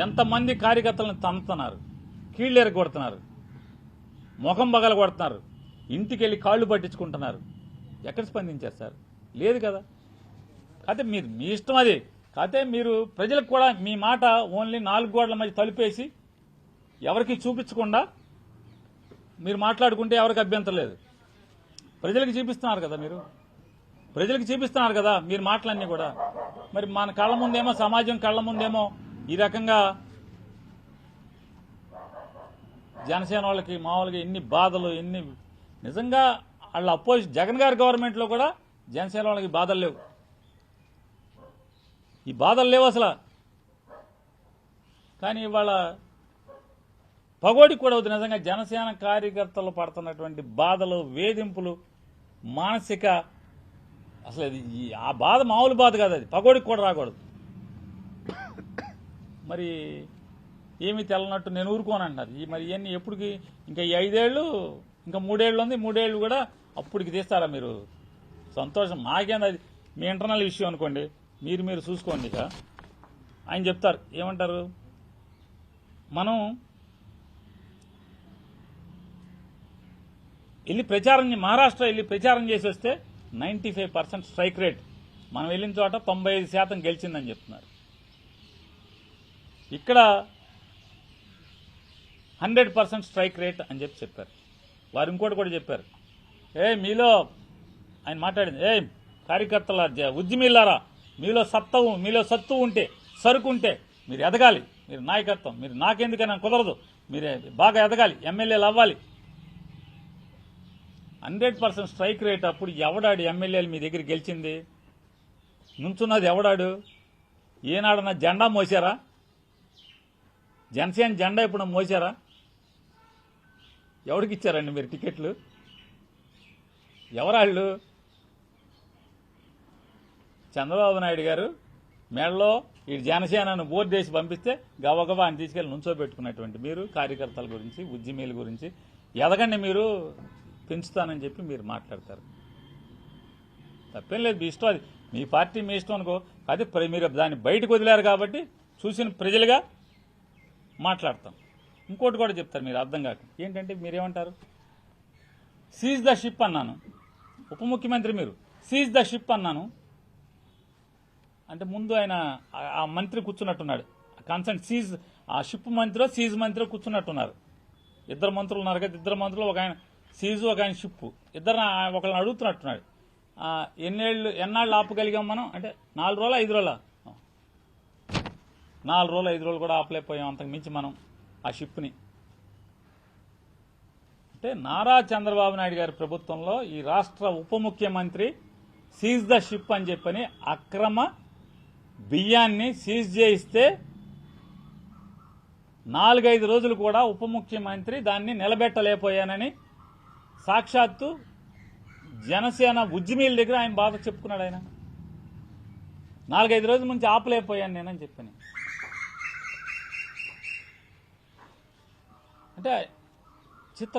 ఎంతమంది కార్యకర్తలను తన్నుతున్నారు, కీళ్ళెర కొడుతున్నారు, ముఖం బగల కొడుతున్నారు, ఇంటికి వెళ్ళి కాళ్ళు పట్టించుకుంటున్నారు. ఎక్కడ స్పందించారు సార్? లేదు కదా. కాకపోతే మీరు మీ ఇష్టం అది. కాకపోతే మీరు ప్రజలకు కూడా మీ మాట ఓన్లీ 4 గోడల మధ్య తలుపేసి ఎవరికి చూపించకుండా మీరు మాట్లాడుకుంటే ఎవరికి అభ్యంతరం లేదు. ప్రజలకు చూపిస్తున్నారు కదా, మీరు ప్రజలకు చూపిస్తున్నారు కదా మీరు మాటలన్నీ కూడా. మరి మన కళ్ళ ముందేమో, సమాజం కళ్ళ ముందేమో ఈ రకంగా జనసేన వాళ్ళకి మామూలుగా ఎన్ని బాధలు, ఎన్ని నిజంగా వాళ్ళ అపోజిషన్ జగన్ గారి గవర్నమెంట్లో కూడా జనసేన వాళ్ళకి బాధలు లేవు. ఈ బాధలు లేవు అసలు. కానీ ఇవాళ పగోడికి కూడా అవుతుంది. నిజంగా జనసేన కార్యకర్తలు పడుతున్నటువంటి బాధలు, వేధింపులు, మానసిక అసలు ఆ బాధ మామూలు బాధ కాదు. అది పగోడికి కూడా రాకూడదు. మరి ఏమీ తెల్లనట్టు నేను ఊరుకోనంటారు. మరి ఇవన్నీ ఎప్పటికి? ఇంకా ఈ 5 ఏళ్ళు, ఇంకా 3 ఏళ్ళు ఉంది. 3 ఏళ్ళు కూడా అప్పటికి తీస్తారా మీరు? సంతోషం మాకేంది, అది మీ ఇంటర్నల్ ఇష్యూ అనుకోండి, మీరు చూసుకోండి. ఇక ఆయన చెప్తారు, ఏమంటారు, మనం వెళ్ళి ప్రచారం, మహారాష్ట్ర వెళ్ళి ప్రచారం చేసి వస్తే 95% స్ట్రైక్ రేట్, మనం వెళ్ళిన చోట 95% గెలిచిందని చెప్తున్నారు. ఇక్కడ 100% స్ట్రైక్ రేట్ అని చెప్పారు. వారు ఇంకోటి కూడా చెప్పారు, మీలో ఆయన మాట్లాడింది, కార్యకర్తల ఉద్యమిల్లారా, మీలో సత్తు ఉంటే, సరుకు ఉంటే మీరు ఎదగాలి, మీరు నాయకత్వం, మీరు నాకెందుకైనా కుదరదు, మీరే బాగా ఎదగాలి, ఎమ్మెల్యేలు అవ్వాలి. 100% స్ట్రైక్ రేట్. అప్పుడు ఎవడాడు ఎమ్మెల్యేలు మీ దగ్గర గెలిచింది? నుంచున్నది ఎవడాడు? ఏనాడన్నా జెండా మోసారా? జనసేన జెండా ఇప్పుడు మోసారా? ఎవరికి ఇచ్చారండి మీరు టికెట్లు? ఎవరాళ్ళు? చంద్రబాబు నాయుడు గారు మేడలో ఈ జనసేనను బోర్డు వేసి పంపిస్తే గబగబా అని తీసుకెళ్లి నుంచోబెట్టుకున్నటువంటి మీరు కార్యకర్తల గురించి, ఉద్యమీల గురించి ఎదగండి, మీరు పెంచుతానని చెప్పి మీరు మాట్లాడతారు. తప్పేం లేదు, మీ ఇష్టం, అది మీ పార్టీ మీ ఇష్టం అనుకో. అది మీరు దాన్ని బయటకు వదిలేరు కాబట్టి చూసిన ప్రజలుగా మాట్లాడతాం. ఇంకోటి కూడా చెప్తారు మీరు అర్థం కాక. ఏంటంటే మీరేమంటారు, సీజ్ ద షిప్ అన్నాను, ఉప ముఖ్యమంత్రి మీరు సీజ్ ద షిప్ అన్నాను అంటే ముందు ఆయన ఆ మంత్రి కూర్చున్నట్టున్నాడు, కన్సర్న్ సీజ్, ఆ షిప్ మంత్రి సీజ్ మంత్రి కూర్చున్నట్టున్నారు. 2 మంత్రులు ఉన్నారు కదా, 2 మంత్రులు, ఒక ఆయన సీజు, ఒక ఆయన షిప్, ఒకళ్ళని అడుగుతున్నట్టున్నాడు. ఎన్నాళ్ళు ఆపగలిగాం మనం అంటే 4 రోజులు 5 రోజుల 4 రోజులు 5 రోజులు కూడా ఆపలేకపోయాం, అంతకు మించి మనం ఆ షిప్ని. అంటే నారా చంద్రబాబు నాయుడు గారి ప్రభుత్వంలో ఈ రాష్ట్ర ఉప ముఖ్యమంత్రి సీజ్ ద షిప్ అని చెప్పని అక్రమ బియ్యాన్ని సీజ్ చేయిస్తే 4-5 రోజులు కూడా ఉప ముఖ్యమంత్రి దాన్ని నిలబెట్టలేకపోయానని సాక్షాత్తు జనసేన ఉద్యమీల దగ్గర ఆయన బాధ చెప్పుకున్నాడు. ఆయన 4-5 రోజుల నుంచి ఆపలేకపోయాను నేనని చెప్పని. అంటే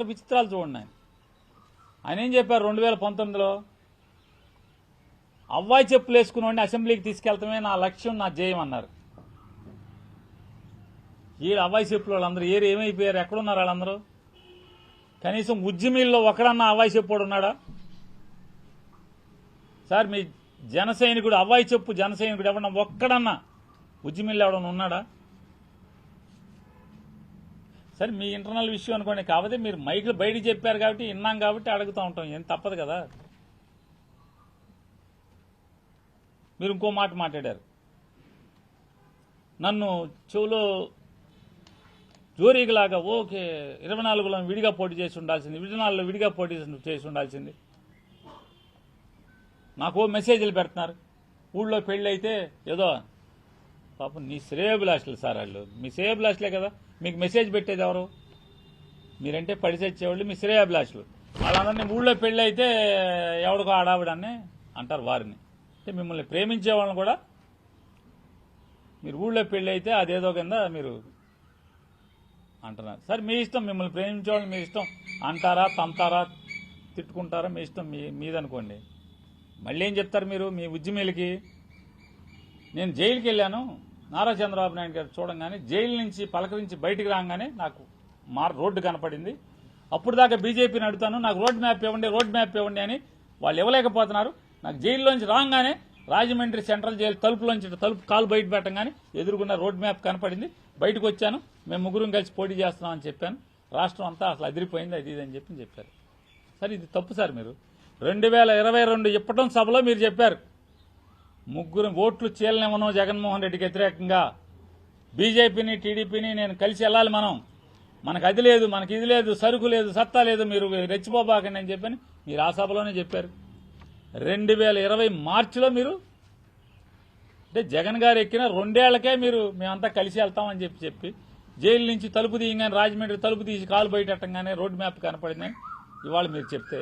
విచిత్రాలు చూడండి. ఆయన ఏం చెప్పారు 2019లో, అవ్వాయి చెప్పులు వేసుకుని అసెంబ్లీకి తీసుకెళ్తామే నా లక్ష్యం, నా జయం అన్నారు. ఈ అవ్వాయి చెప్పులు వాళ్ళందరూ ఏమైపోయారు? ఎక్కడున్నారు వాళ్ళందరూ? కనీసం ఉద్యమీల్లో ఒకడన్నా అవ్వాయి చెప్పుడు ఉన్నాడా సార్? మీ జన సైనికుడు అవ్వాయి చెప్పు జన సైనికుడు ఎవడన్నా ఒక్కడన్నా ఉద్యమీల్లో ఎవడన్నా ఉన్నాడా? సరే మీ ఇంటర్నల్ విషయం అనుకోండి, కాకపోతే మీరు మైకులు బయటికి చెప్పారు కాబట్టి విన్నాం కాబట్టి అడుగుతూ ఉంటాం, ఏం తప్పదు కదా. మీరు ఇంకో మాట మాట్లాడారు, నన్ను చెవులో జోరీగలాగా 24లో విడిగా పోటీ చేసి ఉండాల్సింది, 24లో విడిగా పోటీ చేసి ఉండాల్సింది. నాకు మెసేజ్లు పెడుతున్నారు, ఊళ్ళో పెళ్లి అయితే ఏదో పాపం నీ శ్రేయోభిలాషులు సార్, వాళ్ళు మీ శ్రేయోభిలాషులే కదా, మీకు మెసేజ్ పెట్టేది ఎవరు? మీరంటే పడిసచ్చేవాళ్ళు, మీ శ్రేయోభిలాషులు. వాళ్ళందరినీ ఊళ్ళో పెళ్లి అయితే ఎవడికో ఆడావిడని అంటారు వారిని. అంటే మిమ్మల్ని ప్రేమించే వాళ్ళని కూడా మీరు ఊళ్ళో పెళ్లి అయితే అదేదో కింద మీరు అంటున్నారు. సరే మీ ఇష్టం, మిమ్మల్ని ప్రేమించేవాళ్ళు మీ ఇష్టం, అంటారా, తంతారా, తిట్టుకుంటారా, మీ ఇష్టం, మీదనుకోండి. మళ్ళీ ఏం చెప్తారు మీరు మీ ఉద్యమీలకి? నేను జైలుకి వెళ్ళాను, నారా చంద్రబాబు నాయుడు గారు చూడంగానే జైలు నుంచి పలకరించి బయటికి రాగానే నాకు రోడ్డు కనపడింది. అప్పుడు దాకా బీజేపీని అడుగుతాను, నాకు రోడ్ మ్యాప్ ఇవ్వండి అని వాళ్ళు ఇవ్వలేకపోతున్నారు. నాకు జైల్లోంచి రాగానే రాజమండ్రి సెంట్రల్ జైలు తలుపు కాలు బయట పెట్టగానే ఎదురుగున్న రోడ్ మ్యాప్ కనపడింది. బయటకు వచ్చాను, మేము ముగ్గురం కలిసి పోటీ చేస్తున్నామని చెప్పాను. రాష్ట్రం అంతా అసలు అదిరిపోయింది, అది అని చెప్పారు. సరే, ఇది తప్పు సార్. మీరు 2022 ఇప్పటం సభలో మీరు చెప్పారు, ముగ్గురు ఓట్లు చీలనివ్వను జగన్మోహన్ రెడ్డికి వ్యతిరేకంగా, బీజేపీని టీడీపీని నేను కలిసి వెళ్ళాలి, మనకు అది లేదు, మనకి ఇది లేదు, సరుకు లేదు, సత్తా లేదు, మీరు రెచ్చిపోబాకండి అని చెప్పని మీరు ఆ సభలోనే చెప్పారు. 2020 మార్చిలో మీరు అంటే జగన్ గారు ఎక్కిన 2 ఏళ్లకే మీరు మేమంతా కలిసి వెళ్తామని చెప్పి జైలు నుంచి తలుపు తీయగానే రాజమండ్రి తలుపు తీసి కాలు బయటట్టంగానే రోడ్ మ్యాప్ కనపడిందని ఇవాళ మీరు చెప్తే